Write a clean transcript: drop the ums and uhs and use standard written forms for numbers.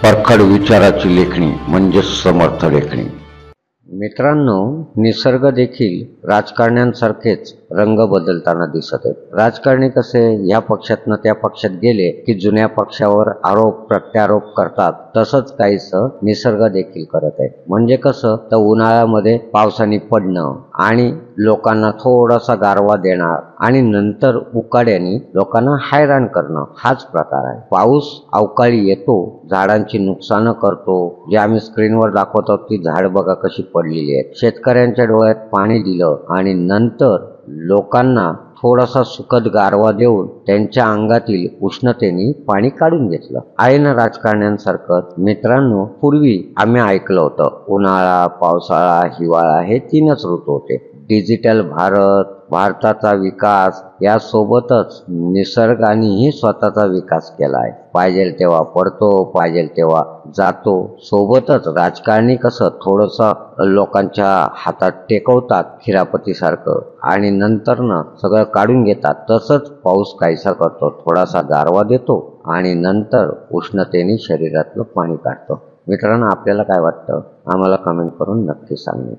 परखड विचाराची लेखणी म्हणजे समर्थ लेखणी। मित्रांनो, निसर्ग देखील राजकारण्यांसारखेच रंग बदलताना दिसत आहे। राजकारणी कसे या पक्षातनं त्या पक्षात गेले की जुन्या पक्षावर आरोप प्रत्यारोप करतात, तसंच काहीसं निसर्ग देखील करत आहे। म्हणजे कसं तर उन्हाळ्यामध्ये पावसाने पडणं आणि लोकांना थोडासा गारवा देणार आणि नंतर उकाड्याने लोकांना हैराण करणं हाच प्रकार आहे। पाऊस अवकाळी येतो, झाडांची नुकसान करतो, जे आम्ही स्क्रीनवर दाखवतो ती झाड बघा कशी पडलेली आहेत। शेतकऱ्यांच्या डोळ्यात पाणी दिलं आणि नंतर लोकांना थोडासा सुखद गारवा देऊन त्यांच्या अंगातील उष्णतेने पाणी काढून घेतलं आहे ना राजकारण्यांसारखं। मित्रांनो, पूर्वी आम्ही ऐकलं होतं उन्हाळा, पावसाळा, हिवाळा हे तीनच ऋतू होते। डिजिटल भारताचा विकास यासोबतच निसर्गानेही स्वतःचा विकास केला आहे। पाहिजे तेव्हा पडतो, पाहिजे तेव्हा जातो। सोबतच राजकारणी कसं थोडंसं लोकांच्या हातात टेकवतात खिरापतीसारखं आणि नंतर सगळं काढून घेतात। तसंच पाऊस काहीसा करतो, थोडासा गारवा देतो आणि नंतर उष्णतेने शरीरातलं पाणी काढतो। मित्रांनो, आपल्याला काय वाटतं आम्हाला कमेंट करून नक्की सांगा।